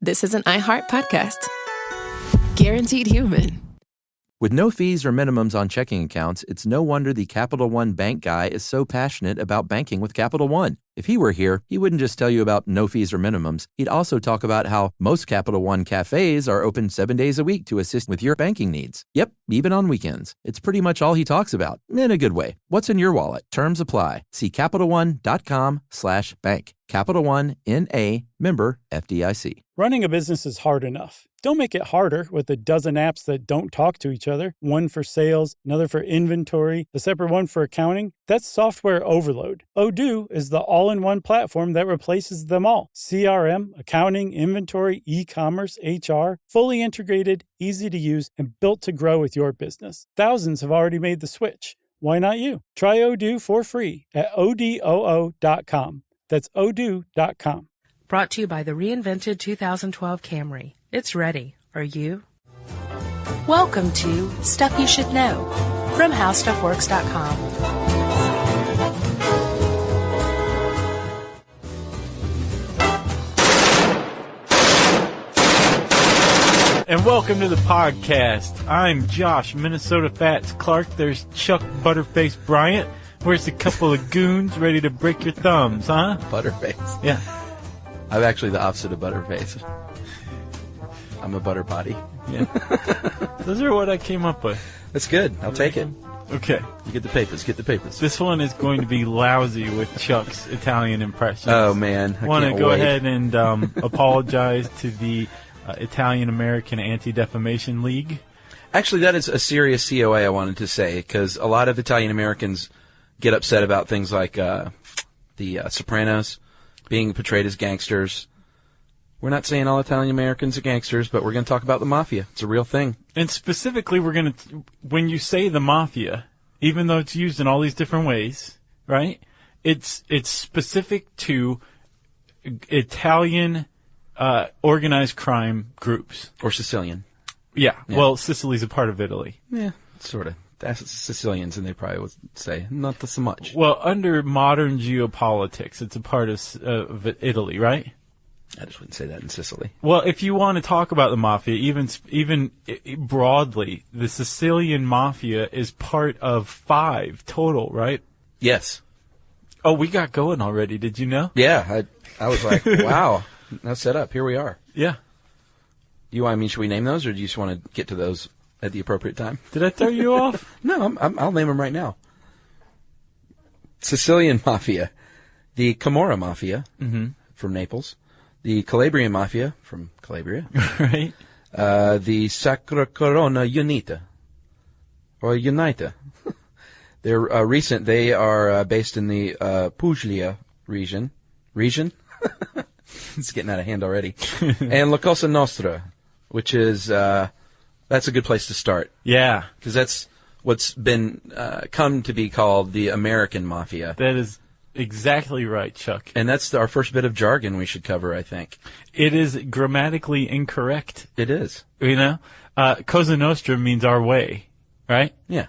this is an iHeart podcast. Guaranteed human. With no fees or minimums on checking accounts, it's no wonder the Capital One bank guy is so passionate about banking with Capital One. If he were here, he wouldn't just tell you about no fees or minimums. He'd also talk about how most Capital One cafes are open 7 days a week to assist with your banking needs. Yep, even on weekends. It's pretty much all he talks about, in a good way. What's in your wallet? Terms apply. See CapitalOne.com/bank. Capital One, N.A., member FDIC. Running a business is hard enough. Don't make it harder with a dozen apps that don't talk to each other. One for sales, another for inventory, a separate one for accounting. That's software overload. Odoo is the all-in-one platform that replaces them all. CRM, accounting, inventory, e-commerce, HR, fully integrated, easy to use, and built to grow with your business. Thousands have already made the switch. Why not you? Try Odoo for free at odoo.com. That's odoo.com. Brought to you by the reinvented 2012 Camry. It's ready. Are you? Welcome to Stuff You Should Know from HowStuffWorks.com. And welcome to the podcast. I'm Josh, Minnesota Fats Clark. There's Chuck Butterface Bryant. Where's a couple of goons ready to break your thumbs, huh? Butterface. Yeah. I'm actually the opposite of Butterface. I'm a butter body. Yeah. Those are what I came up with. That's good. I'll take it. Okay. You get the papers. Get the papers. This one is going to be lousy with Chuck's Italian impressions. Oh, man. I want to can't go wait. ahead and apologize to the Italian-American Anti-Defamation League. Actually, that is a serious COA I wanted to say, because a lot of Italian-Americans get upset about things like the Sopranos being portrayed as gangsters. We're not saying all Italian-Americans are gangsters, but we're going to talk about the Mafia. It's a real thing. And specifically, we're going to, when you say the Mafia, even though it's used in all these different ways, right? It's specific to Italian organized crime groups. Or Sicilian. Yeah. Well, Sicily's a part of Italy. Yeah, sort of. That's Sicilians, and they probably would say not so much. Well, under modern geopolitics, it's a part of Italy, right? I just wouldn't say that in Sicily. Well, if you want to talk about the Mafia, even broadly, the Sicilian Mafia is part of 5 total, right? Yes. Oh, we got going already. Did you know? Yeah, I was like, wow, now set up. Here we are. Yeah. Should we name those, or do you just want to get to those at the appropriate time? Did I throw you off? No, I'll name them right now. Sicilian Mafia, the Camorra Mafia from Naples, the Calabrian Mafia from Calabria, Right. The Sacra Corona Unita, or Unita. They're recent. They are based in the Puglia region. It's getting out of hand already. And La Cosa Nostra, which is that's a good place to start. Yeah. Because that's what's been come to be called the American Mafia. That is exactly right, Chuck. And that's our first bit of jargon we should cover, I think. It is grammatically incorrect. It is. You know? Cosa Nostra means our way, right? Yeah.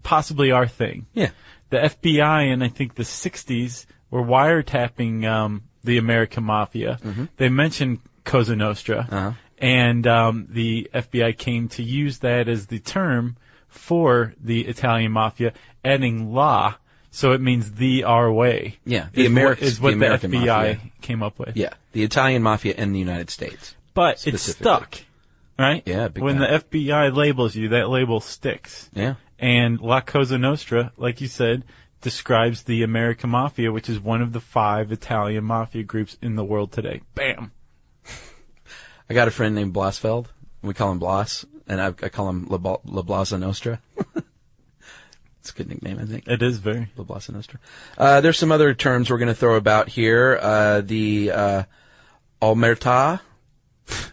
Possibly our thing. Yeah. The FBI in, I think, the 60s were wiretapping the American Mafia. They mentioned Cosa Nostra. And the FBI came to use that as the term for the Italian Mafia, adding la, so it means the our way. Yeah, the American FBI Mafia came up with. Yeah, the Italian Mafia in the United States. But it's stuck, right? Yeah, big when time. the FBI labels you, that label sticks. Yeah. And La Cosa Nostra, like you said, describes the American Mafia, which is one of the 5 Italian Mafia groups in the world today. Bam! I got a friend named Blasfeld. We call him Blas, and I call him La Blasa Nostra. It's a good nickname, I think. It is very. La Blasa Nostra. There's some other terms we're going to throw about here. The Omertà.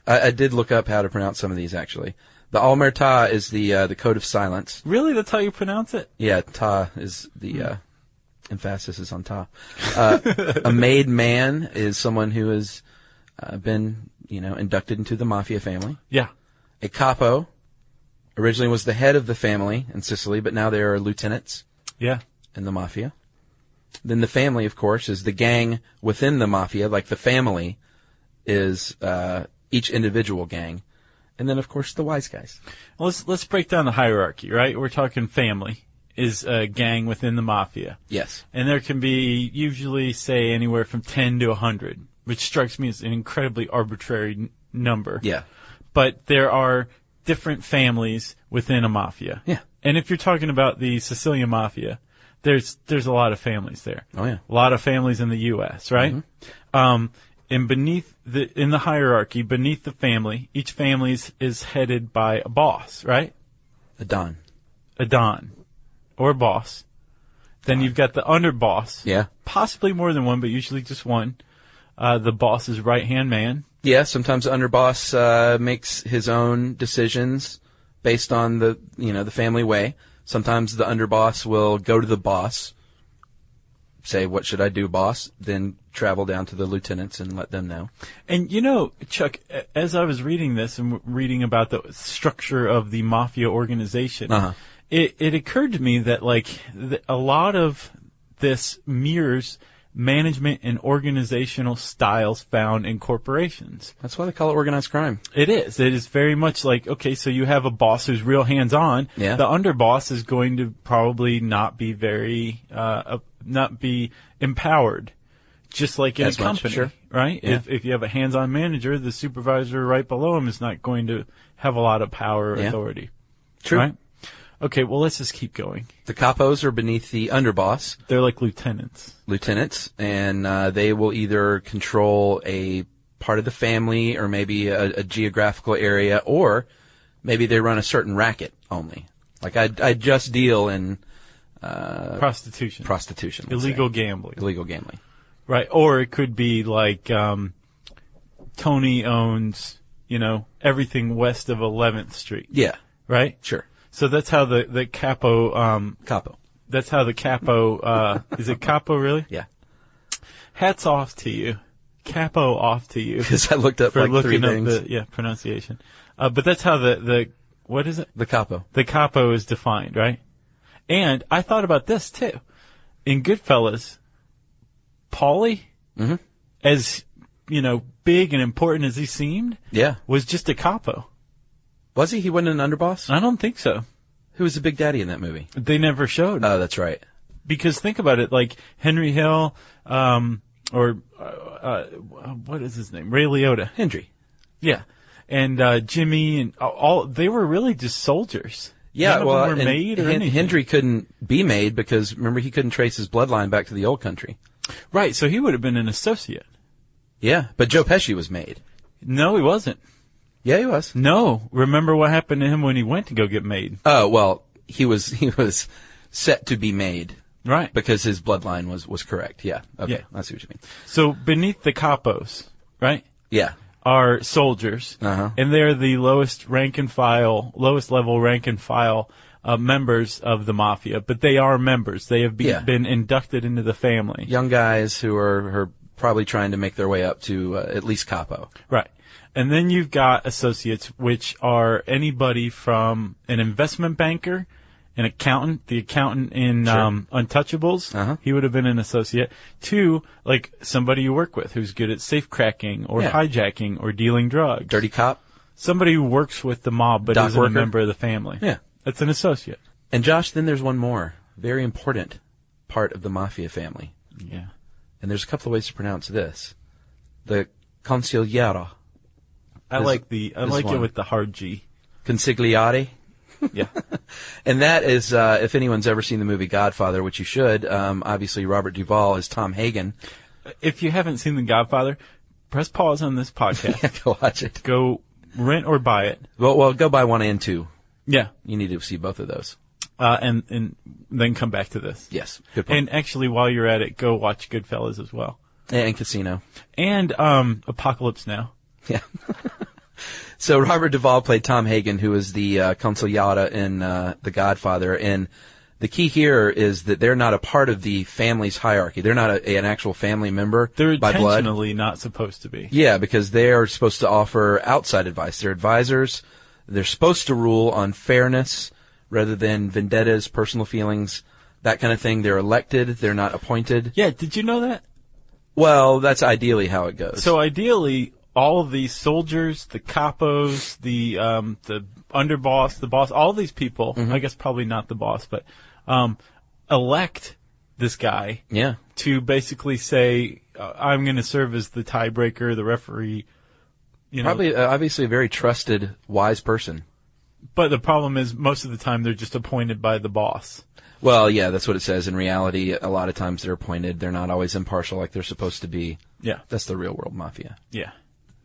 I did look up how to pronounce some of these, actually. The Omertà is the code of silence. Really? That's how you pronounce it? Yeah, ta is the emphasis is on ta. A made man is someone who has been, inducted into the mafia family. Yeah. A capo originally was the head of the family in Sicily, but now they are lieutenants. Yeah. In the mafia. Then the family, of course, is the gang within the mafia. Like the family is each individual gang. And then, of course, the wise guys. Well, let's break down the hierarchy, right? We're talking family is a gang within the mafia. Yes. And there can be usually, say, anywhere from 10 to 100, which strikes me as an incredibly arbitrary number. Yeah. But there are different families within a mafia. Yeah. And if you're talking about the Sicilian mafia, there's a lot of families there. Oh, yeah. A lot of families in the U.S., right? Mm-hmm. And in the hierarchy, beneath the family, each family is headed by a boss, right? A don. A don. Or a boss. Then you've got the underboss. Yeah. Possibly more than one, but usually just one. The boss's right-hand man. Yeah, sometimes the underboss makes his own decisions based on the family way. Sometimes the underboss will go to the boss, say, "What should I do, boss?" Then travel down to the lieutenants and let them know. And Chuck, as I was reading this and reading about the structure of the mafia organization, it occurred to me that a lot of this mirrors management and organizational styles found in corporations. That's why they call it organized crime. It is. It is very much like, okay, so you have a boss who's real hands-on. Yeah. The underboss is going to probably not be not be empowered, just like in a company, sure. right? Yeah. If you have a hands-on manager, the supervisor right below him is not going to have a lot of power or authority. True. Right? Okay, well, let's just keep going. The capos are beneath the underboss. They're like lieutenants. And they will either control a part of the family or maybe a geographical area, or maybe they run a certain racket only. Like I just deal in prostitution. Illegal gambling. Right. Or it could be like Tony owns, everything west of 11th Street. Yeah. Right? Sure. So that's how the capo capo. That's how the capo is it capo really? Yeah. Hats off to you. Capo off to you. Because I looked up for like looking 3 up things. the pronunciation. But that's how the what is it? The capo. The capo is defined, right? And I thought about this too. In Goodfellas, Paulie, as big and important as he seemed, was just a capo. Was he? He wasn't an underboss? I don't think so. Who was the big daddy in that movie? They never showed. Oh, that's right. Because think about it, like Henry Hill, what is his name? Ray Liotta. Hendry. Yeah. And Jimmy and all, they were really just soldiers. Yeah, None of them were made or anything. Hendry couldn't be made because, remember, he couldn't trace his bloodline back to the old country. Right, so he would have been an associate. Yeah, but Joe Pesci was made. No, he wasn't. Yeah, he was. No, remember what happened to him when he went to go get made? Oh, well, he was set to be made. Right. Because his bloodline was correct. Yeah. Okay. Yeah. I see what you mean. So beneath the capos, right? Yeah. Are soldiers. And they're the lowest level rank and file members of the mafia. But they are members. They have been inducted into the family. Young guys who are probably trying to make their way up to at least capo. Right. And then you've got associates, which are anybody from an investment banker, an accountant, the accountant in Untouchables, he would have been an associate, to like somebody you work with who's good at safe cracking or hijacking or dealing drugs. Dirty cop. Somebody who works with the mob but isn't a member of the family. Yeah. That's an associate. And Josh, then there's one more very important part of the mafia family. Yeah. And there's a couple of ways to pronounce this. The consigliere. I like it with the hard G. Consigliere. Yeah. And that is, if anyone's ever seen the movie Godfather, which you should, obviously Robert Duvall is Tom Hagen. If you haven't seen The Godfather, press pause on this podcast. Yeah, go watch it. Go rent or buy it. Well, go buy 1 and 2. Yeah. You need to see both of those. And then come back to this. Yes. Good point. And actually, while you're at it, go watch Goodfellas as well. And Casino. And Apocalypse Now. Yeah. So Robert Duvall played Tom Hagen, who is the consigliere in The Godfather, and the key here is that they're not a part of the family's hierarchy. They're not an actual family member They're by blood. intentionally not supposed to be. Yeah, because they are supposed to offer outside advice. They're advisors. They're supposed to rule on fairness rather than vendettas, personal feelings, that kind of thing. They're elected. They're not appointed. Yeah, did you know that? Well, that's ideally how it goes. So ideally, all of these soldiers, the capos, the underboss, the boss, all these people, I guess probably not the boss, but elect this guy to basically say, I'm going to serve as the tiebreaker, the referee. Probably, obviously, a very trusted, wise person. But the problem is, most of the time, they're just appointed by the boss. Well, yeah, that's what it says. In reality, a lot of times they're appointed. They're not always impartial like they're supposed to be. Yeah. That's the real world mafia. Yeah.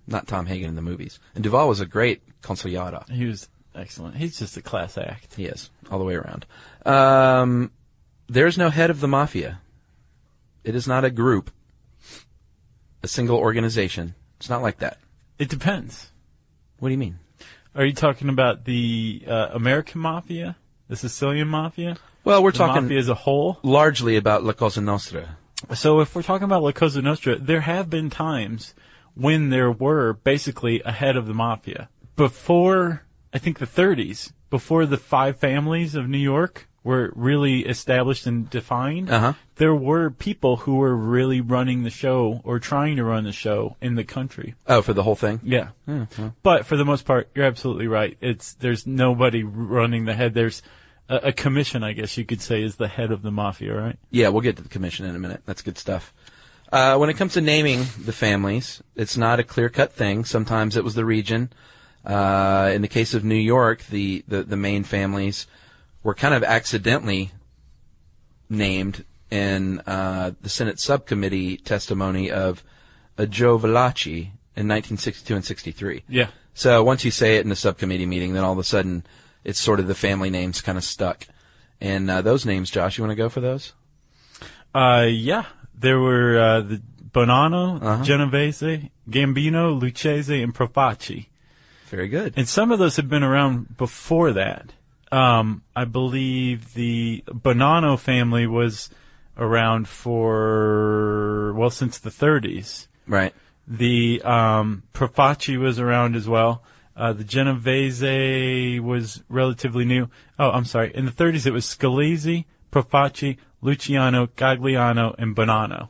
Not Tom Hagen in the movies. And Duvall was a great consigliere. He was excellent. He's just a class act. He is, all the way around. There's no head of the mafia. It is not a group, a single organization. It's not like that. It depends. What do you mean? Are you talking about the American mafia? The Sicilian mafia? Well, we're the talking mafia as a whole? Largely about La Cosa Nostra. So if we're talking about La Cosa Nostra, there have been times when there were basically a head of the mafia. Before, I think, the 30s, before the 5 families of New York were really established and defined, there were people who were really running the show or trying to run the show in the country. Oh, for the whole thing? Yeah. Mm-hmm. But for the most part, you're absolutely right. There's nobody running the head. There's a commission, I guess you could say, is the head of the mafia, right? Yeah, we'll get to the commission in a minute. That's good stuff. When it comes to naming the families, it's not a clear-cut thing. Sometimes it was the region. In the case of New York, the main families were kind of accidentally named in the Senate subcommittee testimony of Joe Valachi in 1962 and 63. Yeah. So once you say it in the subcommittee meeting, then all of a sudden it's sort of the family names kind of stuck. And those names, Josh, you want to go for those? Yeah. There were the Bonanno, Genovese, Gambino, Lucchese, and Profaci. Very good. And some of those have been around before that. I believe the Bonanno family was around since the 30s. Right. The Profaci was around as well. The Genovese was relatively new. Oh, I'm sorry. In the 30s, it was Scalese, Profaci, Luciano, Gagliano, and Bonanno.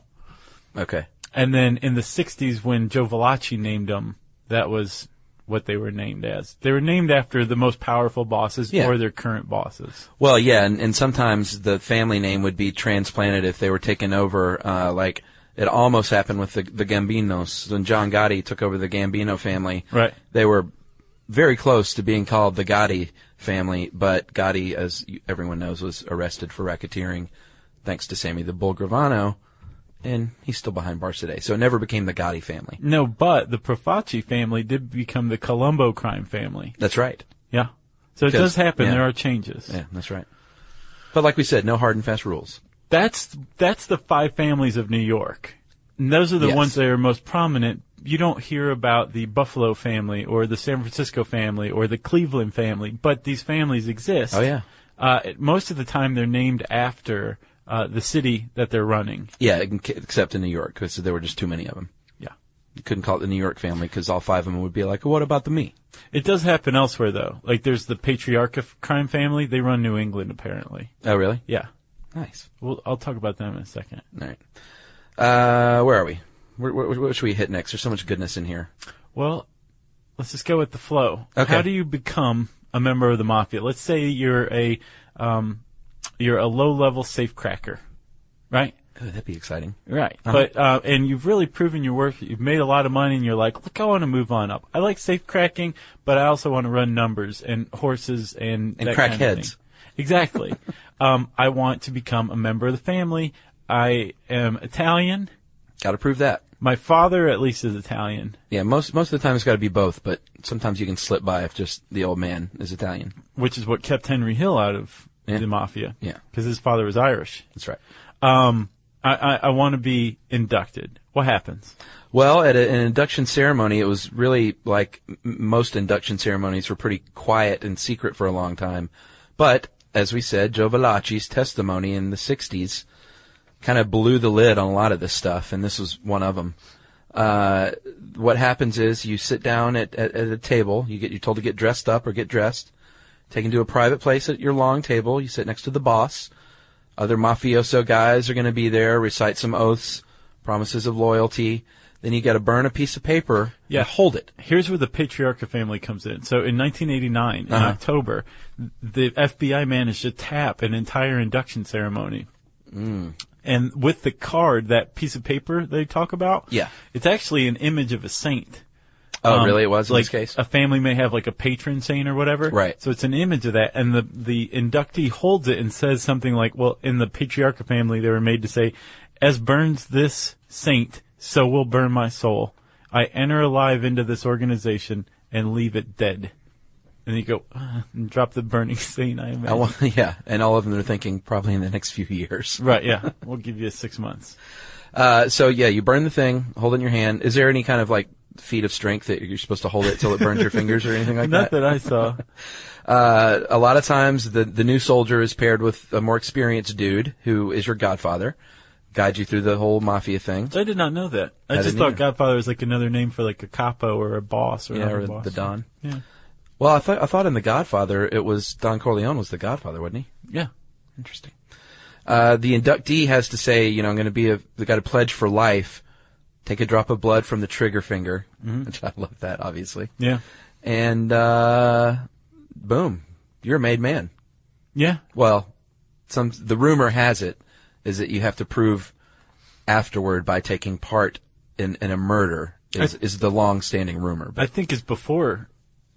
Okay. And then in the 60s, when Joe Valachi named them, that was what they were named as. They were named after the most powerful bosses or their current bosses. Well, yeah, and sometimes the family name would be transplanted if they were taken over, like it almost happened with the Gambinos. When John Gotti took over the Gambino family, right. They were very close to being called the Gotti family, but Gotti, as everyone knows, was arrested for racketeering thanks to Sammy the Bull Gravano, and he's still behind bars today. So it never became the Gotti family. No, but the Profaci family did become the Colombo crime family. That's right. Yeah. So it does happen. Yeah. There are changes. Yeah, that's right. But like we said, no hard and fast rules. That's the 5 families of New York. And those are the ones that are most prominent. You don't hear about the Buffalo family or the San Francisco family or the Cleveland family, but these families exist. Oh, yeah. Most of the time they're named after the city that they're running. Yeah, except in New York, because there were just too many of them. Yeah. You couldn't call it the New York family because all 5 of them would be like, what about the me? It does happen elsewhere, though. Like there's the Patriarcha crime family. They run New England, apparently. Oh, really? Yeah. Nice. Well, I'll talk about them in a second. All right. Where are we? What should we hit next? There's so much goodness in here. Well, let's just go with the flow. Okay. How do you become a member of the mafia? Let's say you're a low-level safecracker, right? Oh, that'd be exciting. Right. But and you've really proven your worth. You've made a lot of money, and you're like, look, I want to move on up. I like safecracking, but I also want to run numbers and horses and that crack kind of heads. thing. Exactly. I want to become a member of the family. I am Italian. Got to prove that. My father, at least, is Italian. Yeah, most of the time it's got to be both, but sometimes you can slip by if just the old man is Italian. Which is what kept Henry Hill out of the mafia. Yeah. Because his father was Irish. That's right. I want to be inducted. What happens? Well, at an induction ceremony, it was really like most induction ceremonies were pretty quiet and secret for a long time. But, as we said, Joe Valachi's testimony in the 60s kind of blew the lid on a lot of this stuff, and this was one of them. What happens is you sit down at a table. You're told to get dressed up or get dressed, taken to a private place at your long table. You sit next to the boss. Other mafioso guys are going to be there, recite some oaths, promises of loyalty. then you got to burn a piece of paper and hold it. Here's where the Patriarcha family comes in. So in 1989, in October, the FBI managed to tap an entire induction ceremony. And with the card, that piece of paper they talk about, it's actually an image of a saint. Oh, really? It was in like this case? A family may have like a patron saint or whatever. Right. So it's an image of that. And the inductee holds it and says something like, well, in the Patriarcha family, they were made to say, as burns this saint, so will burn my soul. I enter alive into this organization and leave it dead. And you go, and drop the burning saint, I imagine. Yeah, and all of them are thinking probably in the next few years. Right, yeah. We'll give you 6 months. So, you burn the thing, hold it in your hand. Is there any kind of, feat of strength that you're supposed to hold it till it burns your fingers or anything like Not that? that I saw. A lot of times the new soldier is paired with a more experienced dude who is your godfather, guide you through the whole mafia thing. I did not know that. I I just didn't thought either. Godfather was like another name for like a capo or a boss or Or boss. the Don. Yeah. Well, I thought in The Godfather it was Don Corleone was the Godfather, wasn't he? Yeah. Interesting. The inductee has to say, I'm going to be they got to pledge for life. Take a drop of blood from the trigger finger, which I love that, obviously. Yeah. And boom, you're a made man. Yeah. Well, the rumor has it is that you have to prove afterward by taking part in a murder is the long-standing rumor. I think it's before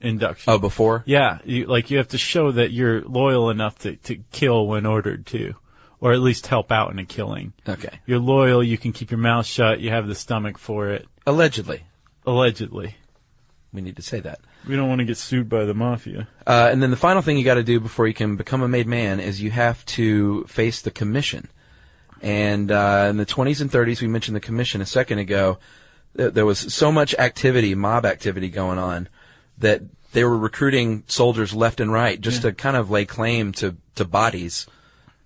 induction. Oh, before? Yeah. You have to show that you're loyal enough to kill when ordered to. Or at least help out in a killing. Okay. You're loyal, you can keep your mouth shut, you have the stomach for it. Allegedly. Allegedly. We need to say that. We don't want to get sued by the mafia. And then the final thing you got to do before you can become a made man is you have to face the commission. And in the 20s and 30s, we mentioned the commission a second ago, there was so much activity, mob activity going on, that they were recruiting soldiers left and right just to kind of lay claim to bodies.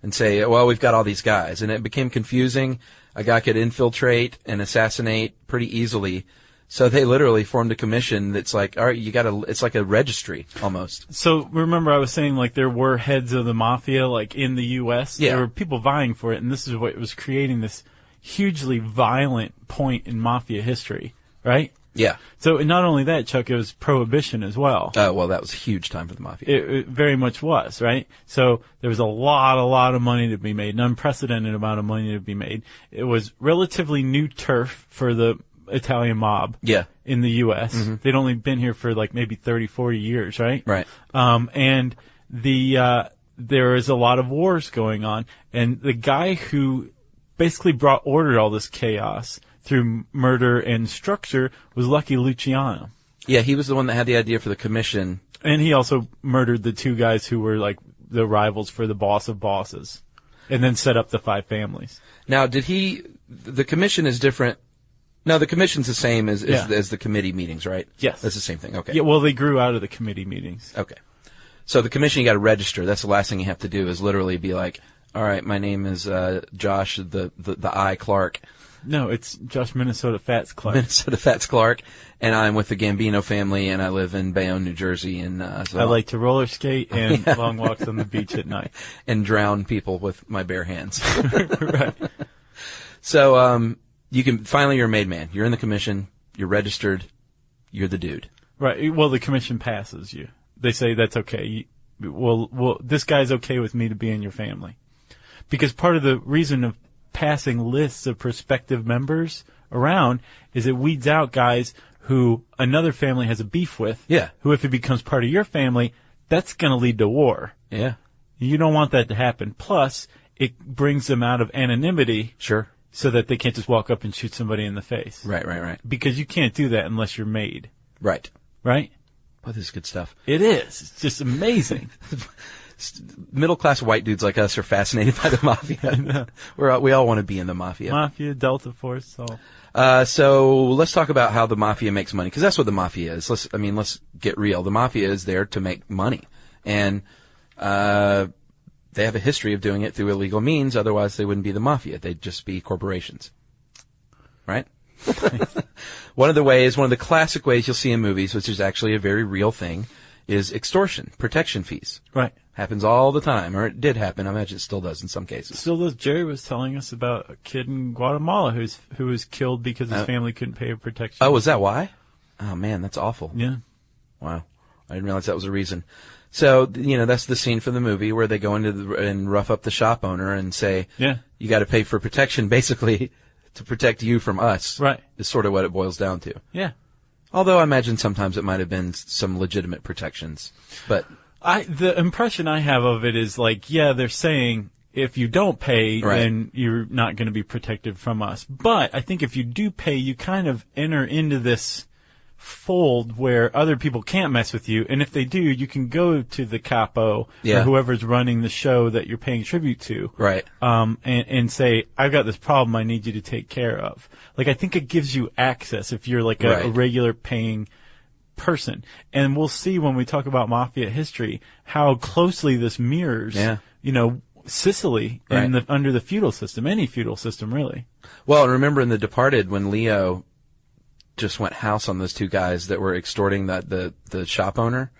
And say, well, we've got all these guys. And it became confusing. A guy could infiltrate and assassinate pretty easily. So they literally formed a commission that's like, all right, it's like a registry almost. So remember I was saying there were heads of the mafia in the U.S.? Yeah. There were people vying for it, and this is what was creating this hugely violent point in mafia history, right? Yeah. So not only that, Chuck, it was prohibition as well. Well, that was a huge time for the mafia. It very much was, right? So there was a lot of money to be made, an unprecedented amount of money to be made. It was relatively new turf for the Italian mob in the U.S. Mm-hmm. They'd only been here for maybe 30, 40 years, right? Right. And there is a lot of wars going on. And the guy who basically ordered all this chaos through murder and structure was Lucky Luciano. Yeah, he was the one that had the idea for the commission. And he also murdered the two guys who were the rivals for the boss of bosses. And then set up the 5 families. Now, the commission is different. No, the commission's the same as the committee meetings, right? Yes. That's the same thing. Okay. Yeah, well, they grew out of the committee meetings. Okay. So the commission, you got to register. That's the last thing you have to do is literally be like, all right, my name is Josh the I Clark. No, it's Josh Minnesota Fats Clark. Minnesota Fats Clark, and I'm with the Gambino family, and I live in Bayonne, New Jersey. And so I like to roller skate and long walks on the beach at night. And drown people with my bare hands. Right. So you're a made man. You're in the commission. You're registered. You're the dude. Right. Well, the commission passes you. They say that's okay. Well, this guy's okay with me to be in your family. Because part of the reason of passing lists of prospective members around is it weeds out guys who another family has a beef with. Yeah. Who, if it becomes part of your family, that's going to lead to war. Yeah. You don't want that to happen. Plus, it brings them out of anonymity. Sure. So that they can't just walk up and shoot somebody in the face. Right. Because you can't do that unless you're made. Right. Right? Well, this is good stuff. It is. It's just amazing. Middle-class white dudes like us are fascinated by the mafia. We all want to be in the mafia. Mafia, Delta Force, all. So let's talk about how the mafia makes money, because that's what the mafia is. Let's get real. The mafia is there to make money, and they have a history of doing it through illegal means. Otherwise, they wouldn't be the mafia. They'd just be corporations, right? One of the classic ways you'll see in movies, which is actually a very real thing, is extortion, protection fees. Right. Happens all the time, or it did happen. I imagine it still does in some cases. Still does. Jerry was telling us about a kid in Guatemala who was killed because his family couldn't pay for protection. Oh, was that why? Oh, man, that's awful. Yeah. Wow. I didn't realize that was a reason. So, that's the scene from the movie where they go into and rough up the shop owner and say, you got to pay for protection, basically, to protect you from us. Right. Is sort of what it boils down to. Yeah. Although I imagine sometimes it might have been some legitimate protections. But the impression I have of it is like, they're saying if you don't pay, then you're not going to be protected from us. But I think if you do pay, you kind of enter into this fold where other people can't mess with you. And if they do, you can go to the capo or whoever's running the show that you're paying tribute to. Right. And say, I've got this problem I need you to take care of. Like, I think it gives you access if you're like a regular paying person. And we'll see when we talk about mafia history how closely this mirrors, Sicily under the feudal system, any feudal system, really. Well, remember in The Departed when Leo just went house on those two guys that were extorting the shop owner,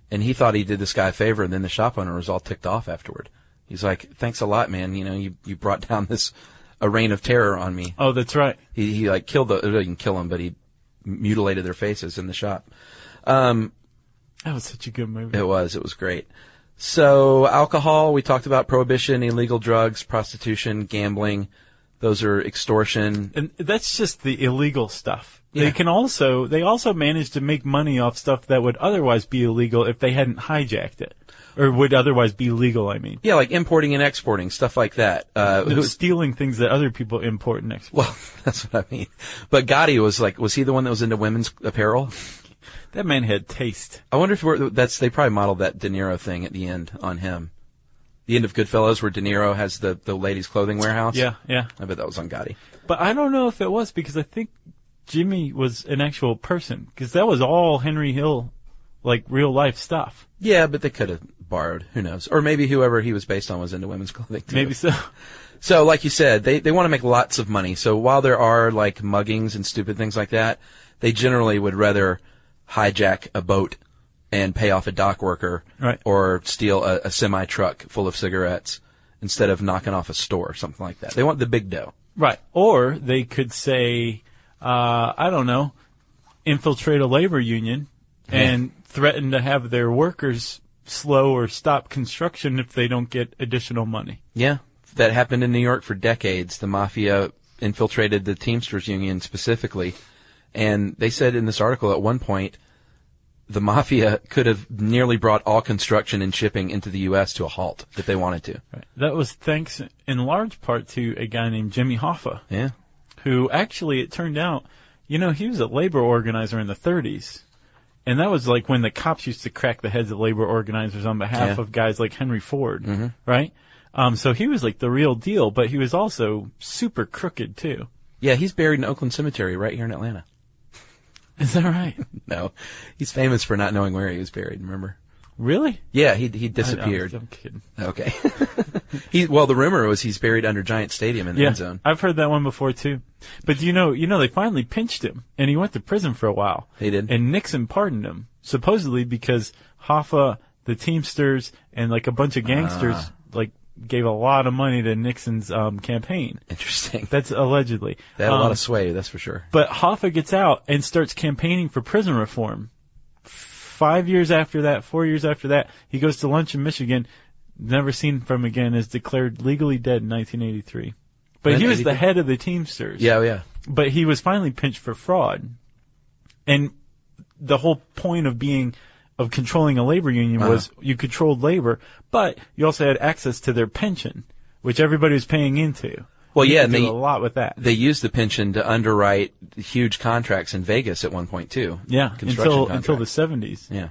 and he thought he did this guy a favor, and then the shop owner was all ticked off afterward. He's like, thanks a lot, man. You brought down a reign of terror on me. Oh, that's right. He like killed he didn't kill him, but he mutilated their faces in the shop. That was such a good movie. It was great. So alcohol, we talked about prohibition, illegal drugs, prostitution, gambling. Those are extortion. And that's just the illegal stuff. Yeah. They also managed to make money off stuff that would otherwise be illegal if they hadn't hijacked it. Or would otherwise be legal, I mean. Yeah, like importing and exporting, stuff like that. Stealing things that other people import and export. Well, that's what I mean. But Gotti was he the one that was into women's apparel? That man had taste. I wonder if they probably modeled that De Niro thing at the end on him. The end of Goodfellas where De Niro has the ladies' clothing warehouse. Yeah. I bet that was on Gotti. But I don't know if it was because I think Jimmy was an actual person because that was all Henry Hill, like real life stuff. Yeah, but they could have borrowed. Who knows? Or maybe whoever he was based on was into women's clothing too. Maybe so. So, like you said, they want to make lots of money. So while there are like muggings and stupid things like that, they generally would rather hijack a boat and pay off a dock worker, or steal a semi-truck full of cigarettes instead of knocking off a store or something like that. They want the big dough. Right. Or they could say, I don't know, infiltrate a labor union and threaten to have their workers slow or stop construction if they don't get additional money. Yeah. That happened in New York for decades. The mafia infiltrated the Teamsters Union specifically. And they said in this article at one point, the mafia could have nearly brought all construction and shipping into the U.S. to a halt if they wanted to. Right. That was thanks in large part to a guy named Jimmy Hoffa. Yeah. Who actually, it turned out, he was a labor organizer in the 30s. And that was like when the cops used to crack the heads of labor organizers on behalf of guys like Henry Ford, right? So he was like the real deal, but he was also super crooked too. Yeah, he's buried in Oakland Cemetery right here in Atlanta. Is that right? No. He's famous for not knowing where he was buried, remember? Really? Yeah, he disappeared. I'm kidding. Okay. The rumor was he's buried under Giant Stadium in the end zone. I've heard that one before too. But they finally pinched him and he went to prison for a while. They did. And Nixon pardoned him, supposedly because Hoffa, the Teamsters, and like a bunch of gangsters gave a lot of money to Nixon's campaign. Interesting. That's allegedly. They had a lot of sway, that's for sure. But Hoffa gets out and starts campaigning for prison reform. 4 years after that, he goes to lunch in Michigan, never seen from again, is declared legally dead in 1983. But he was the head of the Teamsters. Yeah. But he was finally pinched for fraud. And the whole point of controlling a labor union was you controlled labor, but you also had access to their pension, which everybody was paying into. Well, you and do a lot with that. They used the pension to underwrite huge contracts in Vegas at one point too. Yeah, until the 70s. Yeah.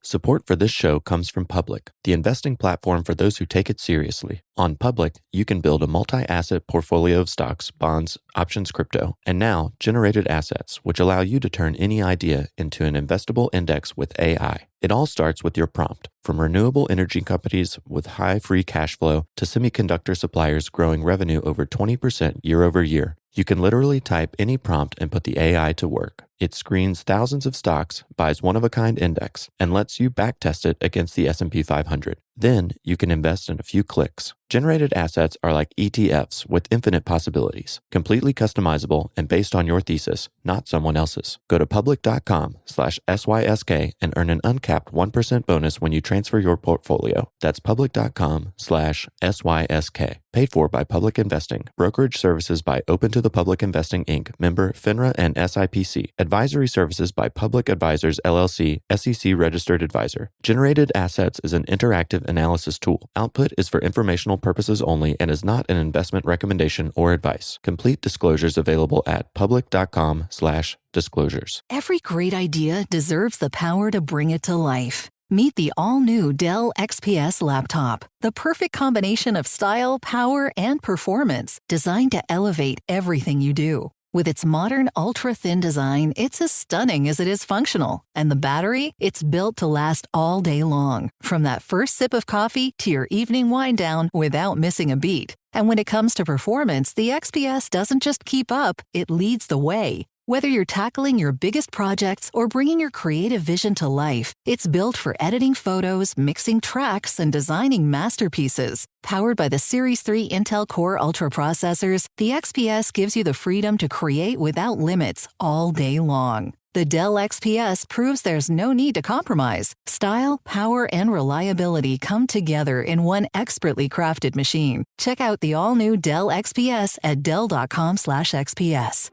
Support for this show comes from Public, the investing platform for those who take it seriously. On Public, you can build a multi-asset portfolio of stocks, bonds, options, crypto, and now generated assets, which allow you to turn any idea into an investable index with AI. It all starts with your prompt, from renewable energy companies with high free cash flow to semiconductor suppliers growing revenue over 20% year over year. You can literally type any prompt and put the AI to work. It screens thousands of stocks, buys one-of-a-kind index, and lets you backtest it against the S&P 500. Then you can invest in a few clicks. Generated assets are like ETFs with infinite possibilities, completely customizable and based on your thesis, not someone else's. Go to public.com/SYSK and earn an uncapped 1% bonus when you transfer your portfolio. That's public.com/SYSK. Paid for by Public Investing. Brokerage services by Open to the Public Investing, Inc., member FINRA and SIPC. Advisory services by Public Advisors, LLC, SEC registered advisor. Generated assets is an interactive analysis tool. Output is for informational purposes only and is not an investment recommendation or advice. Complete disclosures available at public.com/disclosures. Every great idea deserves the power to bring it to life. Meet the all-new Dell XPS laptop, the perfect combination of style, power, and performance, designed to elevate everything you do. With its modern, ultra-thin design, it's as stunning as it is functional. And the battery? It's built to last all day long, from that first sip of coffee to your evening wind down without missing a beat. And when it comes to performance, the XPS doesn't just keep up, it leads the way. Whether you're tackling your biggest projects or bringing your creative vision to life, it's built for editing photos, mixing tracks, and designing masterpieces. Powered by the Series 3 Intel Core Ultra processors, the XPS gives you the freedom to create without limits all day long. The Dell XPS proves there's no need to compromise. Style, power, and reliability come together in one expertly crafted machine. Check out the all-new Dell XPS at dell.com/XPS.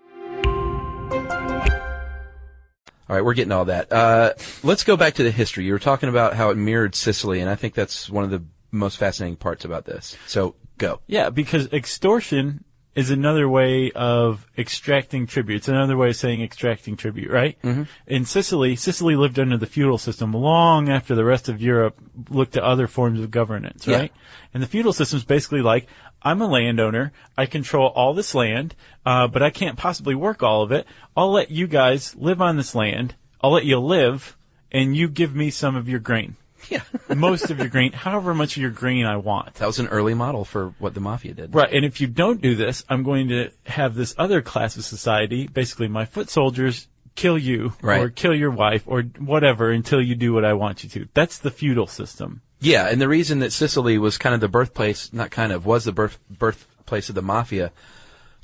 All right, we're getting all that. Let's go back to the history. You were talking about how it mirrored Sicily, and I think that's one of the most fascinating parts about this. So, go. Yeah, because extortion is another way of extracting tribute. It's another way of saying extracting tribute, right? Mm-hmm. In Sicily lived under the feudal system long after the rest of Europe looked to other forms of governance, right? Yeah. And the feudal system is basically like, I'm a landowner. I control all this land, but I can't possibly work all of it. I'll let you guys live on this land. I'll let you live, and you give me some of your grain. Yeah. Most of your grain, however much of your grain I want. That was an early model for what the mafia did. Right, and if you don't do this, I'm going to have this other class of society, basically my foot soldiers, kill you, right, or kill your wife, or whatever, until you do what I want you to. That's the feudal system. Yeah, and the reason that Sicily was kind of the birthplace, not kind of, was the birthplace of the mafia,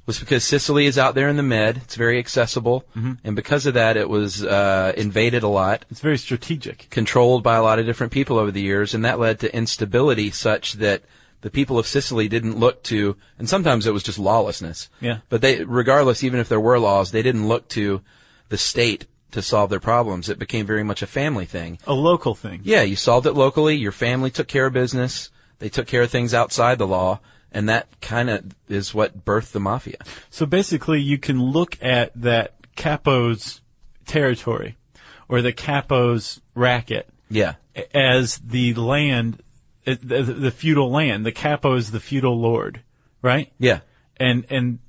was because Sicily is out there in the Med. It's very accessible, and because of that, it was invaded a lot. It's very strategic. Controlled by a lot of different people over the years, and that led to instability such that the people of Sicily didn't look to, and sometimes it was just lawlessness. Yeah. But they, regardless, even if there were laws, they didn't look to the state to solve their problems. It became very much a family thing. A local thing. Yeah, you solved it locally. Your family took care of business. They took care of things outside the law. And that kind of is what birthed the mafia. So basically, you can look at that capo's territory or the capo's racket, yeah, as the land, the feudal land. The capo is the feudal lord, right? Yeah. And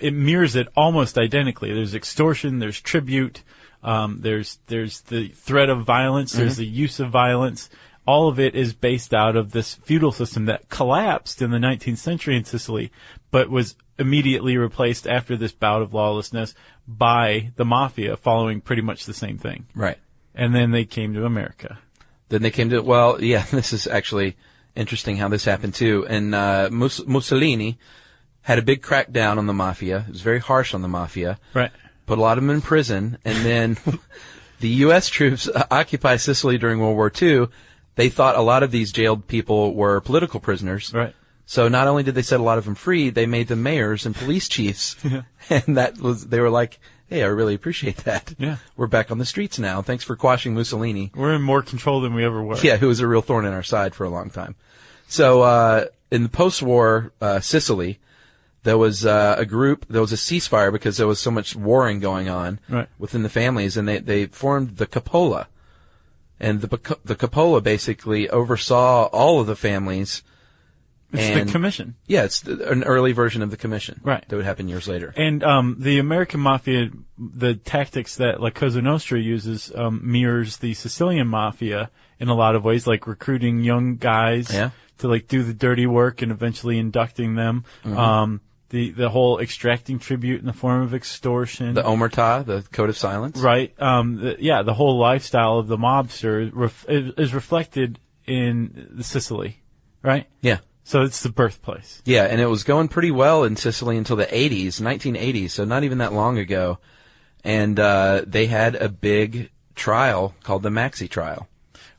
it mirrors it almost identically. There's extortion, there's tribute, there's the threat of violence, there's the use of violence. All of it is based out of this feudal system that collapsed in the 19th century in Sicily, but was immediately replaced after this bout of lawlessness by the mafia, following pretty much the same thing. Right. And then they came to America. Then they came to, well, yeah, this is actually interesting how this happened too. And Mussolini had a big crackdown on the mafia. It was very harsh on the mafia. Right. Put a lot of them in prison. And then the U.S. troops occupied Sicily during World War II. They thought a lot of these jailed people were political prisoners. Right. So not only did they set a lot of them free, they made them mayors and police chiefs. Yeah. And they were like, hey, I really appreciate that. Yeah. We're back on the streets now. Thanks for quashing Mussolini. We're in more control than we ever were. Yeah, who was a real thorn in our side for a long time. So, in the post-war, Sicily, there was a ceasefire because there was so much warring going on within the families, and they formed the Cupola. And the Cupola basically oversaw all of the families. It's the commission. Yeah, it's an early version of the commission. Right. That would happen years later. And the American mafia, the tactics that La Cosa Nostra uses mirrors the Sicilian mafia in a lot of ways, like recruiting young guys to like do the dirty work and eventually inducting them. the whole extracting tribute in the form of extortion. The omerta, the code of silence. Right. The whole lifestyle of the mobster is reflected in Sicily, right? Yeah. So it's the birthplace. Yeah, and it was going pretty well in Sicily until the 1980s, so not even that long ago. And they had a big trial called the Maxi trial.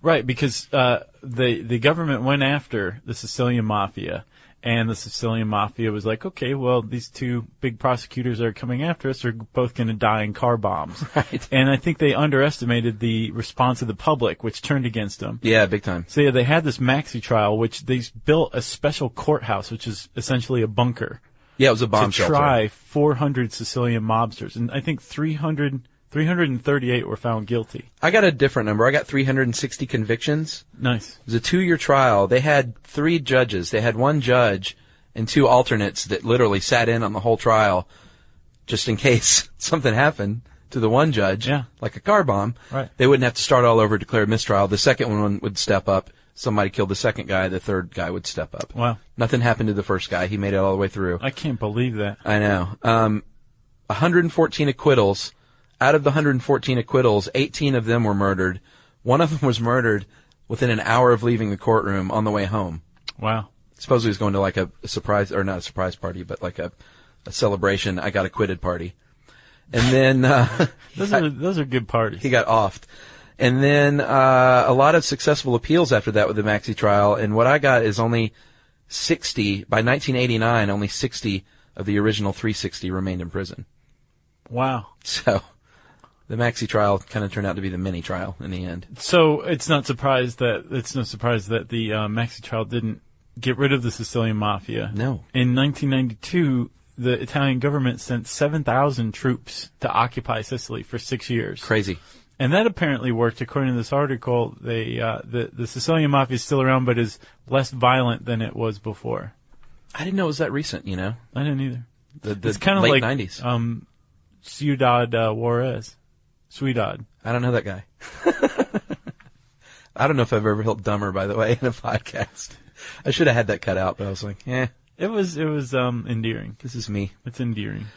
Right, because the government went after the Sicilian Mafia, and the Sicilian Mafia was like, okay, well, these two big prosecutors that are coming after us are both going to die in car bombs. Right. And I think they underestimated the response of the public, which turned against them. Yeah, big time. So yeah, they had this Maxi trial, which they built a special courthouse, which is essentially a bunker. Yeah, it was a bomb to shelter. try 400 Sicilian mobsters, and I think 338 were found guilty. I got a different number. I got 360 convictions. Nice. It was a 2-year trial. They had 3 judges. They had 1 judge and 2 alternates that literally sat in on the whole trial just in case something happened to the one judge, like a car bomb. Right. They wouldn't have to start all over, declare mistrial. The second one would step up. Somebody killed the second guy. The third guy would step up. Wow. Nothing happened to the first guy. He made it all the way through. I can't believe that. I know. 114 acquittals. Out of the 114 acquittals, 18 of them were murdered. One of them was murdered within an hour of leaving the courtroom on the way home. Wow. Supposedly he was going to like a surprise, or not a surprise party, but like a celebration, I got acquitted party. And then those are good parties. He got offed. And then a lot of successful appeals after that with the Maxi trial. And what I got is only 60, by 1989, only 60 of the original 360 remained in prison. Wow. So the Maxi trial kind of turned out to be the mini trial in the end. So it's no surprise that the Maxi trial didn't get rid of the Sicilian Mafia. No. In 1992, the Italian government sent 7,000 troops to occupy Sicily for 6 years. Crazy. And that apparently worked. According to this article, the Sicilian Mafia is still around, but is less violent than it was before. I didn't know it was that recent, you know? I didn't either. It's kind of late like 90s. Ciudad Juarez. Ciudad. I don't know that guy. I don't know if I've ever felt dumber, by the way, in a podcast. I should have had that cut out, but I was like, It was endearing. This is me. It's endearing.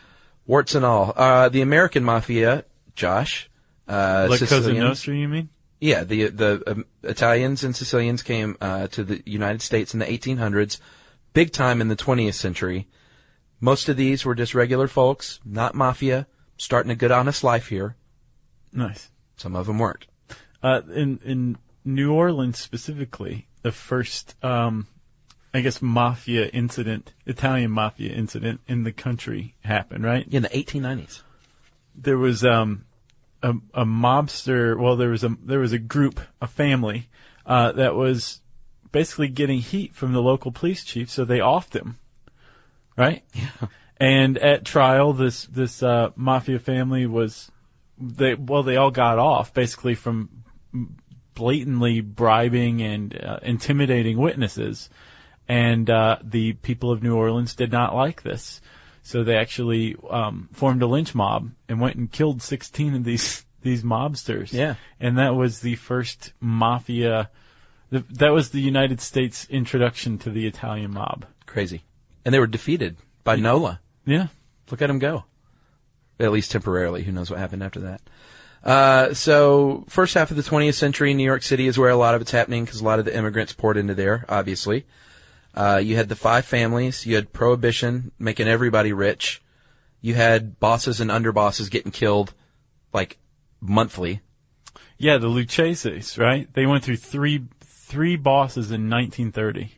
Warts and all. The American Mafia, Josh. Like Cosa Sicilians. Nostra, you mean? Yeah, the Italians and Sicilians came to the United States in the 1800s, big time in the 20th century. Most of these were just regular folks, not mafia, starting a good, honest life here. Nice. Some of them weren't. In New Orleans specifically, the first, mafia incident, Italian mafia incident in the country happened, right? In the 1890s. There was a mobster. Well, there was a group, a family, that was basically getting heat from the local police chief, so they offed him, right? Yeah. And at trial, this mafia family they all got off basically from blatantly bribing and intimidating witnesses, and the people of New Orleans did not like this. So they actually formed a lynch mob and went and killed 16 of these mobsters. Yeah. And that was the first mafia. That was the United States introduction to the Italian mob. Crazy. And they were defeated by NOLA. Yeah. Look at them go. At least temporarily. Who knows what happened after that. So first half of the 20th century, New York City is where a lot of it's happening because a lot of the immigrants poured into there, obviously. You had the 5 families. You had prohibition making everybody rich. You had bosses and underbosses getting killed, like, monthly. Yeah, the Lucchese's, right? They went through three bosses in 1930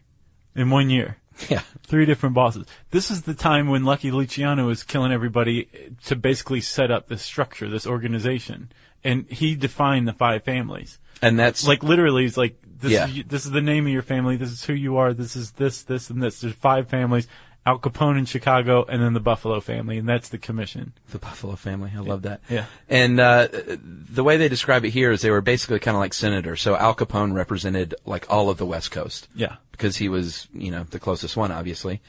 in 1 year. Yeah. 3 different bosses. This is the time when Lucky Luciano was killing everybody to basically set up this structure, this organization. And he defined the 5 families. And that's... Like, literally, it's like, Yeah. This is the name of your family, this is who you are, this is this, and this. There's 5 families, Al Capone in Chicago, and then the Buffalo family, and that's the commission. The Buffalo family. I love that. Yeah. And the way they describe it here is they were basically kind of like senators. So Al Capone represented, like, all of the West Coast. Yeah. Because he was, the closest one, obviously.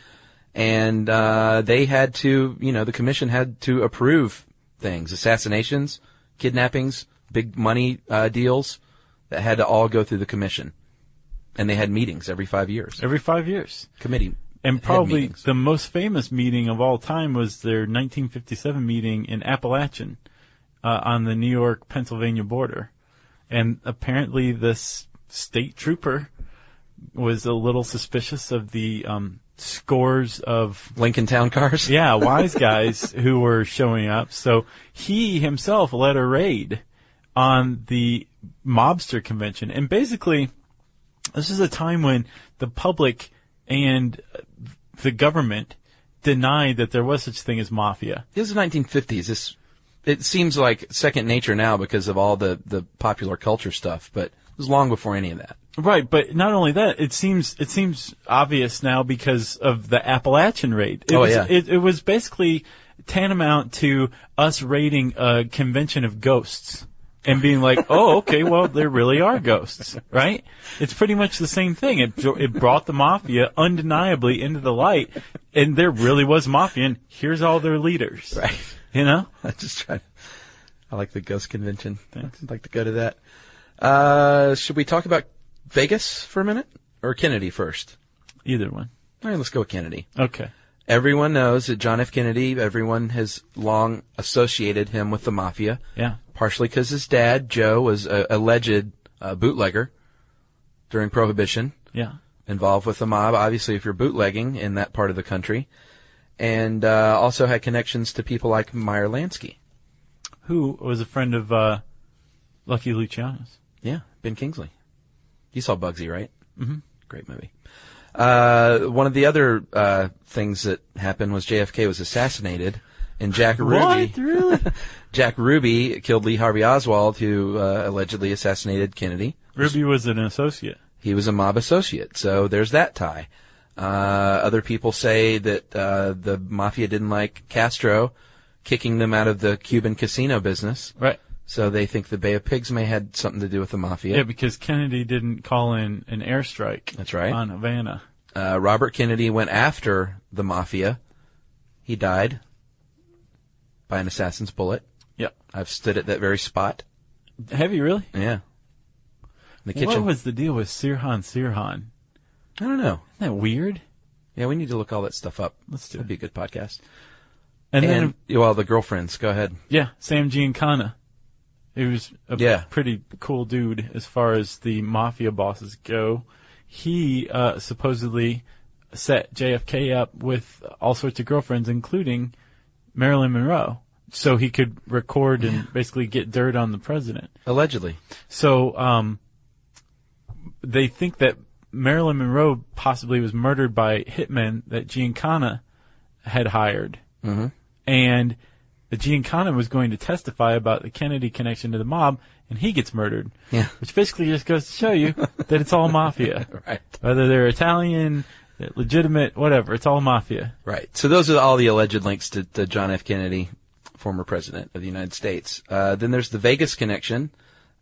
And they had to, the commission had to approve things. Assassinations, kidnappings, big money deals that had to all go through the commission. And they had meetings every 5 years. Every 5 years. Committee And probably meetings. the most famous meeting of all time was their 1957 meeting in Appalachian on the New York-Pennsylvania border. And apparently this state trooper was a little suspicious of the scores of Lincoln Town cars? yeah, wise guys who were showing up. So he himself led a raid on the mobster convention. And basically, this is a time when the public and the government denied that there was such a thing as mafia. This is the 1950s. It seems like second nature now because of all the popular culture stuff, but it was long before any of that. Right, but not only that, it seems obvious now because of the Appalachian raid. It was basically tantamount to us raiding a convention of ghosts and being like, oh, okay, well, there really are ghosts, right? It's pretty much the same thing. It brought the mafia undeniably into the light, and there really was mafia, and here's all their leaders. Right. You know? I like the ghost convention. Thanks. I'd like to go to that. Should we talk about Vegas for a minute? Or Kennedy first? Either one. All right, let's go with Kennedy. Okay. Everyone knows that John F. Kennedy, everyone has long associated him with the mafia. Yeah. Partially because his dad, Joe, was an alleged bootlegger during Prohibition. Yeah. Involved with the mob, obviously, if you're bootlegging in that part of the country. And also had connections to people like Meyer Lansky. Who was a friend of Lucky Luciano's. Yeah, Ben Kingsley. You saw Bugsy, right? Mm-hmm. Great movie. One of the other things that happened was JFK was assassinated, and Jack Ruby. What? Really? Jack Ruby killed Lee Harvey Oswald, who allegedly assassinated Kennedy. Ruby was an associate. He was a mob associate, so there's that tie. Other people say that the mafia didn't like Castro kicking them out of the Cuban casino business. Right. So they think the Bay of Pigs may have had something to do with the mafia. Yeah, because Kennedy didn't call in an airstrike. That's right. On Havana. Robert Kennedy went after the mafia. He died by an assassin's bullet. Yep. I've stood at that very spot. Have you really? Yeah. In the kitchen. What was the deal with Sirhan? I don't know. Isn't that weird? Yeah, we need to look all that stuff up. Let's do That'd it. be a good podcast. And then, well, the girlfriends. Go ahead. yeah, Sam Giancana. He was a Yeah. pretty cool dude as far as the mafia bosses go. He supposedly set JFK up with all sorts of girlfriends, including Marilyn Monroe, so he could record and basically get dirt on the president. Allegedly. So they think that Marilyn Monroe possibly was murdered by hitmen that Giancana had hired. Mm-hmm. And the Giancana was going to testify about the Kennedy connection to the mob, and he gets murdered. Yeah. Which basically just goes to show you that it's all mafia. Right. Whether they're Italian, legitimate, whatever, it's all mafia. Right. So those are all the alleged links to John F. Kennedy, former president of the United States. Then there's the Vegas connection.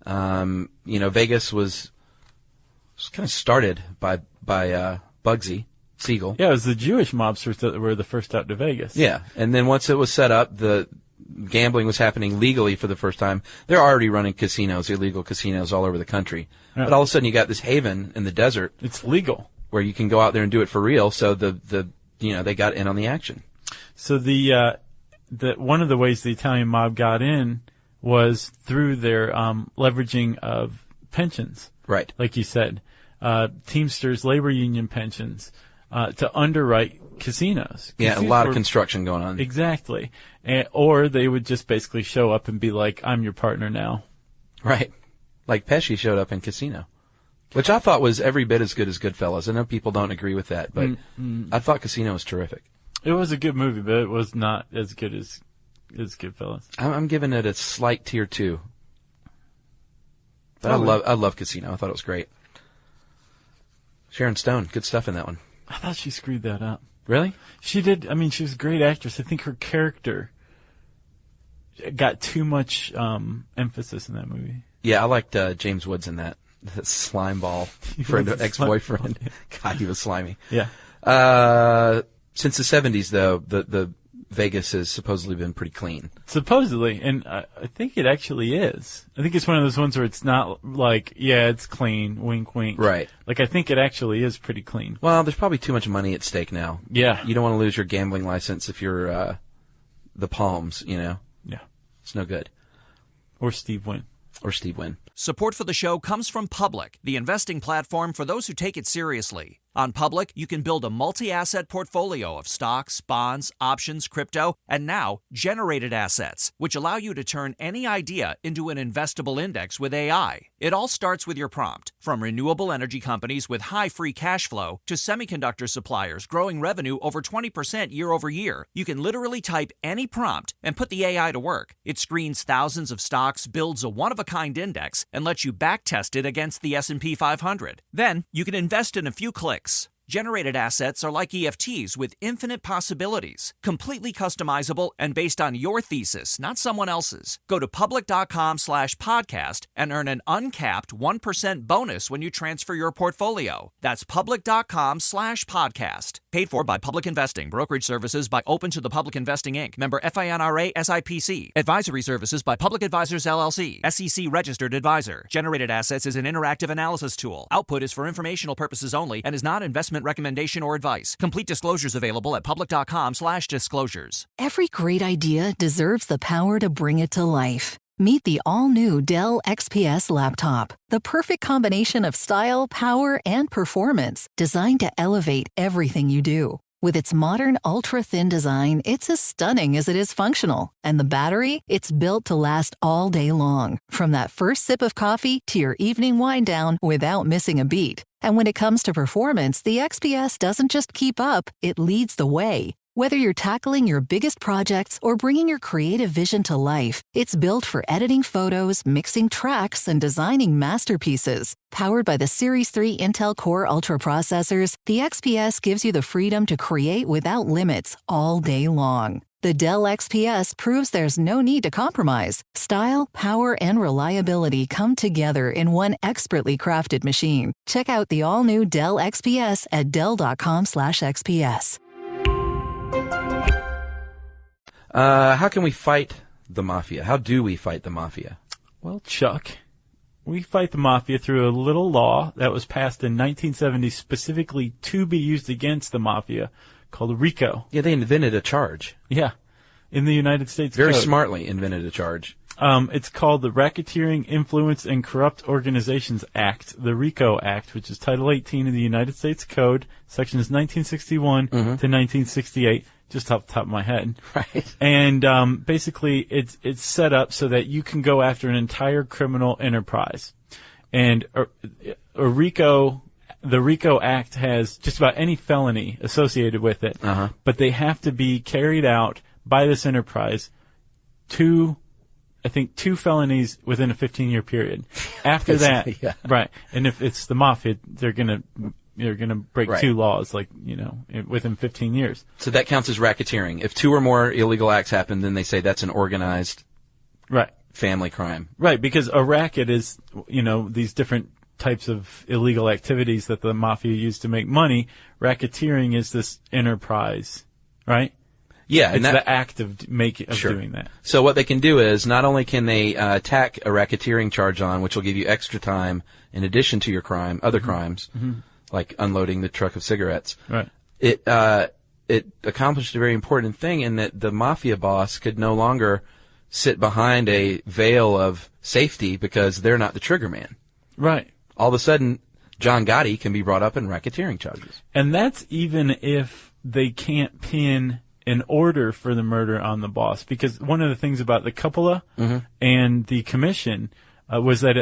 Vegas was kind of started by Bugsy Siegel. Yeah, it was the Jewish mobsters that were the first out to Vegas. Yeah, and then once it was set up, the gambling was happening legally for the first time. They're already running casinos, illegal casinos all over the country. Yeah. But all of a sudden you got this haven in the desert. It's legal. Where you can go out there and do it for real, so they got in on the action. So the one of the ways the Italian mob got in was through their leveraging of pensions. Right. Like you said, Teamsters, labor union pensions, to underwrite casinos. Yeah, a lot of construction going on. Exactly. Or they would just basically show up and be like, I'm your partner now. Right. Like Pesci showed up in Casino. Which I thought was every bit as good as Goodfellas. I know people don't agree with that, but I thought Casino was terrific. It was a good movie, but it was not as good as Goodfellas. I'm giving it a slight tier 2. But I love Casino. I thought it was great. Sharon Stone, good stuff in that one. I thought she screwed that up. Really? She did. I mean, she was a great actress. I think her character got too much emphasis in that movie. Yeah, I liked James Woods in that. The slime ball ex-boyfriend. God, he was slimy. Yeah. Since the 70s, though, the Vegas has supposedly been pretty clean. Supposedly, and I think it actually is. I think it's one of those ones where it's not like, yeah, it's clean, wink, wink. Right. Like, I think it actually is pretty clean. Well, there's probably too much money at stake now. Yeah. You don't want to lose your gambling license if you're the Palms, you know? Yeah. It's no good. Or Steve Wynn. Support for the show comes from Public, the investing platform for those who take it seriously. On Public, you can build a multi-asset portfolio of stocks, bonds, options, crypto, and now generated assets, which allow you to turn any idea into an investable index with AI. It all starts with your prompt, from renewable energy companies with high free cash flow to semiconductor suppliers growing revenue over 20% year over year. You can literally type any prompt and put the AI to work. It screens thousands of stocks, builds a one-of-a-kind index, and lets you backtest it against the S&P 500. Then, you can invest in a few clicks. Generated assets are like EFTs with infinite possibilities, completely customizable and based on your thesis, not someone else's. Go to public.com/podcast and earn an uncapped 1% bonus when you transfer your portfolio. That's public.com/podcast. Paid for by Public Investing. Brokerage services by Open to the Public Investing, Inc. Member FINRA SIPC. Advisory services by Public Advisors LLC. SEC registered advisor. Generated assets is an interactive analysis tool. Output is for informational purposes only and is not investment recommendation or advice. Complete disclosures available at public.com/disclosures. Every great idea deserves the power to bring it to life. Meet the all-new Dell XPS laptop, the perfect combination of style, power, and performance, designed to elevate everything you do. With its modern, ultra-thin design, it's as stunning as it is functional. And the battery? It's built to last all day long, from that first sip of coffee to your evening wind down without missing a beat. And when it comes to performance, the XPS doesn't just keep up, it leads the way. Whether you're tackling your biggest projects or bringing your creative vision to life, it's built for editing photos, mixing tracks, and designing masterpieces. Powered by the Series 3 Intel Core Ultra processors, the XPS gives you the freedom to create without limits all day long. The Dell XPS proves there's no need to compromise. Style, power, and reliability come together in one expertly crafted machine. Check out the all-new Dell XPS at dell.com/XPS. How can we fight the Mafia? How do we fight the Mafia? Well, Chuck, we fight the Mafia through a little law that was passed in 1970 specifically to be used against the Mafia called RICO. Yeah, they invented a charge. Yeah, in the United States Very Code. smartly invented a charge. It's called the Racketeering, Influence, and Corrupt Organizations Act, the RICO Act, which is Title 18 of the United States Code, sections 1961 to 1968, just off the top of my head. Right. And basically, it's set up so that you can go after an entire criminal enterprise. And the RICO Act has just about any felony associated with it, but they have to be carried out by this enterprise two felonies within a 15-year period. After that, yeah. Right. And if it's the Mafia, they're gonna break Right. two laws, within 15 years. So that counts as racketeering. If two or more illegal acts happen, then they say that's an organized Right. family crime. Right, because a racket is, these different types of illegal activities that the Mafia use to make money. Racketeering is this enterprise, right? Yeah, It's the act of Sure. doing that. So what they can do is not only can they tack a racketeering charge on, which will give you extra time in addition to your other crimes, like unloading the truck of cigarettes. Right. It accomplished a very important thing in that the Mafia boss could no longer sit behind a veil of safety because they're not the trigger man. Right. All of a sudden, John Gotti can be brought up in racketeering charges. And that's even if they can't pin an order for the murder on the boss, because one of the things about the cupola and the commission was that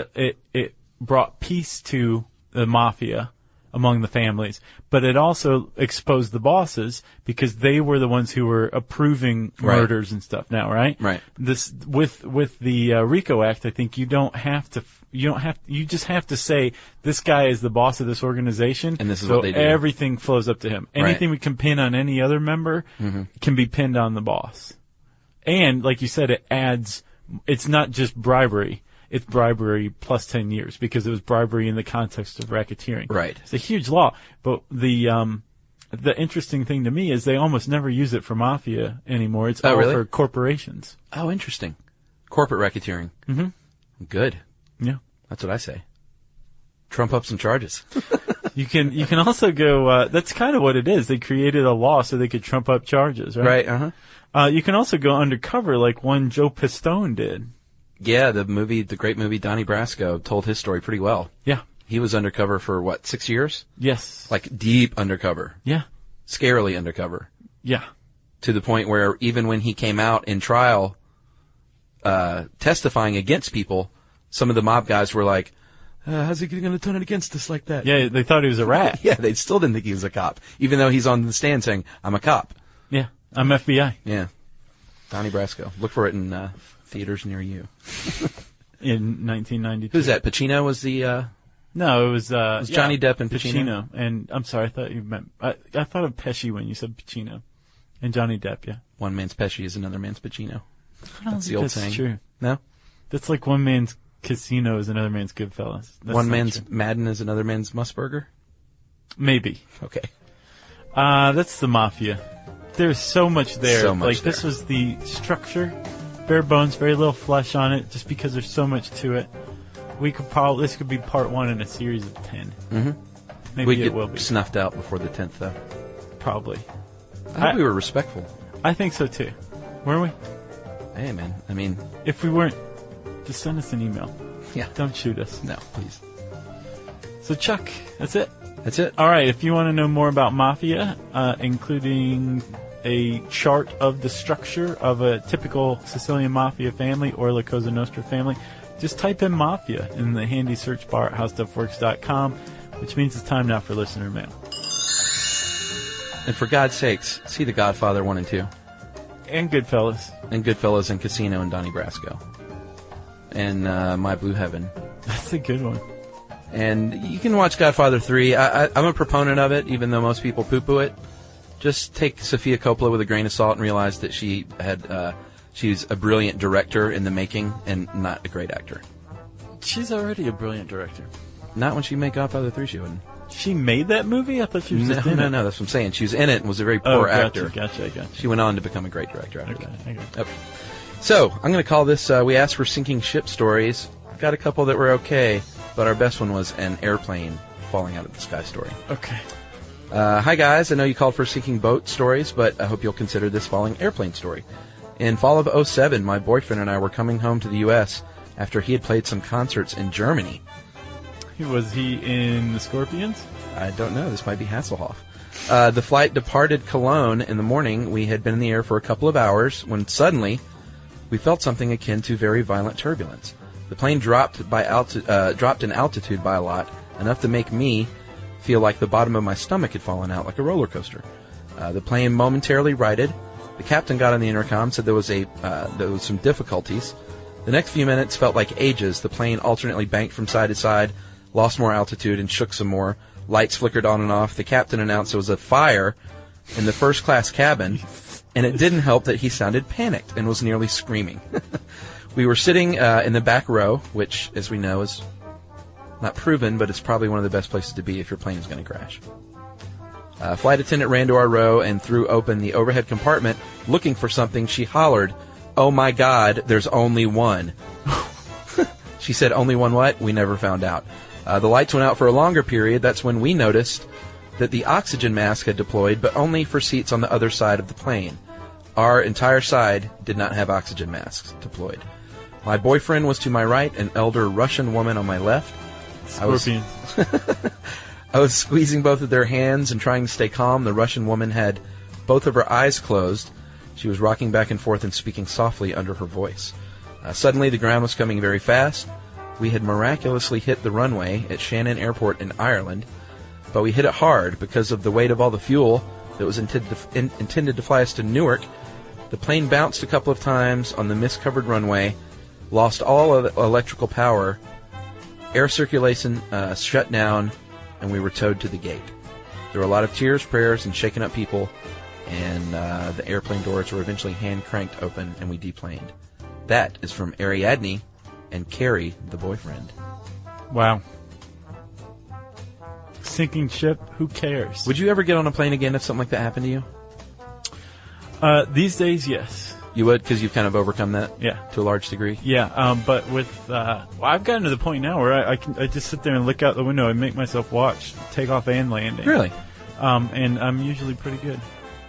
it brought peace to the Mafia among the families, but it also exposed the bosses because they were the ones who were approving murders and stuff now, right? Right. This with the RICO Act, I think you just have to say this guy is the boss of this organization, and this is so what they do. Everything flows up to him. Anything Right. we can pin on any other member can be pinned on the boss. And like you said, it's not just bribery. It's bribery plus 10 years because it was bribery in the context of racketeering. Right. It's a huge law, but the the interesting thing to me is they almost never use it for mafia anymore. It's all really? for corporations. Oh, interesting. Corporate racketeering. Mm-hmm. Good. Yeah. That's what I say. Trump up some charges. You can also go, that's kind of what it is. They created a law so they could trump up charges, right? Right, You can also go undercover like one Joe Pistone did. Yeah, the great movie Donnie Brasco told his story pretty well. Yeah. He was undercover for, 6 years? Yes. Like, deep undercover. Yeah. Scarily undercover. Yeah. To the point where even when he came out in trial, testifying against people, some of the mob guys were like, how's he going to turn it against us like that? Yeah, they thought he was a rat. Yeah, they still didn't think he was a cop, even though he's on the stand saying, I'm a cop. Yeah, I'm FBI. Yeah. Donnie Brasco. Look for it in theaters near you. In 1992. Who's that? Pacino was the... No, it was Johnny Depp and Pacino. And I'm sorry, I thought you meant... I thought of Pesci when you said Pacino. And Johnny Depp, yeah. One man's Pesci is another man's Pacino. I don't That's the think old that's saying. true. No? That's like one man's Casino is another man's Goodfellas. That's One not man's true. Madden is another man's Musburger? Maybe. Okay. That's the Mafia. There's so much there. So much like, this there. was the structure. Bare bones, very little flesh on it, just because there's so much to it. This could be part 1 in a series of 10. Mm-hmm. Maybe We'd it will be. get snuffed out before the 10th, though. Probably. I hope we were respectful. I think so, too. Were we? Hey, man. I mean... If we weren't, just send us an email. Yeah. Don't shoot us. No, please. So, Chuck, that's it. That's it. All right, if you want to know more about Mafia, including a chart of the structure of a typical Sicilian Mafia family or La Cosa Nostra family, just type in Mafia in the handy search bar at howstuffworks.com, which means it's time now for listener mail. And for God's sakes, see The Godfather 1 and 2. And Goodfellas. And Goodfellas and Casino and Donnie Brasco. And My Blue Heaven. That's a good one. And you can watch Godfather 3. I'm a proponent of it, even though most people poo-poo it. Just take Sofia Coppola with a grain of salt and realize that she's a brilliant director in the making and not a great actor. She's already a brilliant director. Not when she made Godfather 3, she wouldn't. She made that movie? I thought she was just in it. No, that's what I'm saying. She was in it and was a very poor actor. Gotcha. She went on to become a great director after that. Okay. Okay. So, I'm going to call this, we asked for sinking ship stories. Got a couple that were okay, but our best one was an airplane falling out of the sky story. Okay. Hi, guys. I know you called for sinking boat stories, but I hope you'll consider this falling airplane story. In fall of 2007, my boyfriend and I were coming home to the U.S. after he had played some concerts in Germany. Was he in the Scorpions? I don't know. This might be Hasselhoff. The flight departed Cologne in the morning. We had been in the air for a couple of hours when suddenly we felt something akin to very violent turbulence. The plane dropped in altitude by a lot, enough to make me feel like the bottom of my stomach had fallen out like a roller coaster. The plane momentarily righted. The captain got on the intercom, said there was some difficulties. The next few minutes felt like ages. The plane alternately banked from side to side, lost more altitude, and shook some more. Lights flickered on and off. The captain announced there was a fire in the first-class cabin, and it didn't help that he sounded panicked and was nearly screaming. We were sitting in the back row, which, as we know, is not proven, but it's probably one of the best places to be if your plane is going to crash. Flight attendant ran to our row and threw open the overhead compartment. Looking for something, she hollered, "Oh my God, there's only one." She said, "Only one what?" We never found out. The lights went out for a longer period. That's when we noticed that the oxygen mask had deployed, but only for seats on the other side of the plane. Our entire side did not have oxygen masks deployed. My boyfriend was to my right, an elder Russian woman on my left. Scorpions. I was squeezing both of their hands and trying to stay calm. The Russian woman had both of her eyes closed. She was rocking back and forth and speaking softly under her voice. Suddenly, the ground was coming very fast. We had miraculously hit the runway at Shannon Airport in Ireland, but we hit it hard because of the weight of all the fuel that was intended to fly us to Newark. The plane bounced a couple of times on the mist-covered runway, lost all electrical power, air circulation shut down, and we were towed to the gate. There were a lot of tears, prayers, and shaken up people, and the airplane doors were eventually hand-cranked open, and we deplaned. That is from Ariadne and Carrie, the boyfriend. Wow. sinking ship. Who cares? Would you ever get on a plane again if something like that happened to you? These days, yes. You would, because you've kind of overcome that, Yeah, to a large degree. Yeah, but with I've gotten to the point now where I just sit there and look out the window and make myself watch takeoff and landing. Really? And I'm usually pretty good.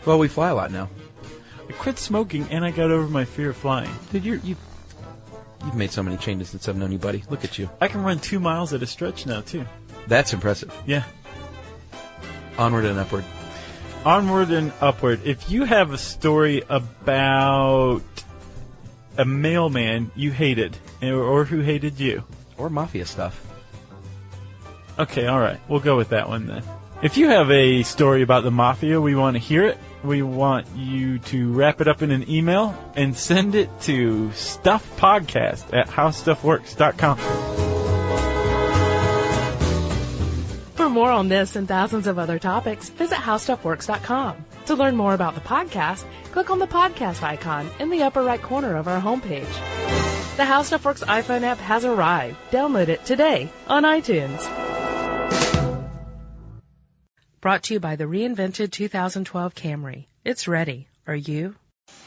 Well, we fly a lot now. I quit smoking and I got over my fear of flying. Dude, you've made so many changes since I've known you, buddy. Look at you. I can run 2 miles at a stretch now too. That's impressive. Yeah. Onward and upward. Onward and upward. If you have a story about a mailman you hated, or who hated you, Or mafia stuff. okay, all right, we'll go with that one then. If you have a story about the mafia, we want to hear it. We want you to wrap it up in an email and send it to stuffpodcast@howstuffworks.com. For more on this and thousands of other topics, visit howstuffworks.com. To learn more about the podcast, click on the podcast icon in the upper right corner of our homepage. The How Stuff Works iPhone app has arrived. Download it today on iTunes. Brought to you by the reinvented 2012 Camry. It's ready. Are you?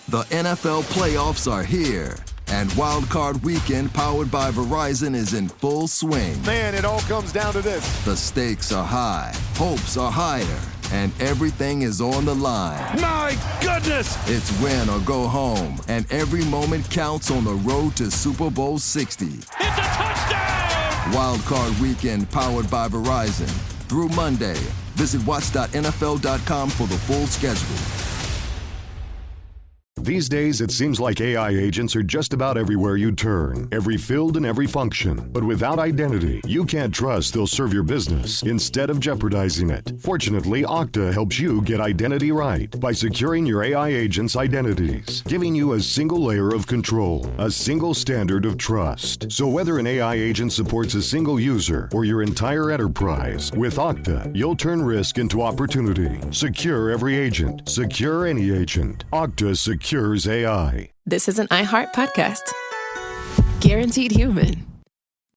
The NFL playoffs are here, and Wild Card Weekend powered by Verizon is in full swing. Man, it all comes down to this. The stakes are high, hopes are higher, and everything is on the line. My goodness! It's win or go home, and every moment counts on the road to Super Bowl 60. It's a touchdown! Wild Card Weekend powered by Verizon. Through Monday. Visit watch.nfl.com for the full schedule. These days, it seems like AI agents are just about everywhere you turn, every field and every function. But without identity, you can't trust they'll serve your business instead of jeopardizing it. Fortunately, Okta helps you get identity right by securing your AI agents' identities, giving you a single layer of control, a single standard of trust. So whether an AI agent supports a single user or your entire enterprise, with Okta, you'll turn risk into opportunity. Secure every agent. Secure any agent. Okta secures AI. This is an iHeart podcast. Guaranteed human.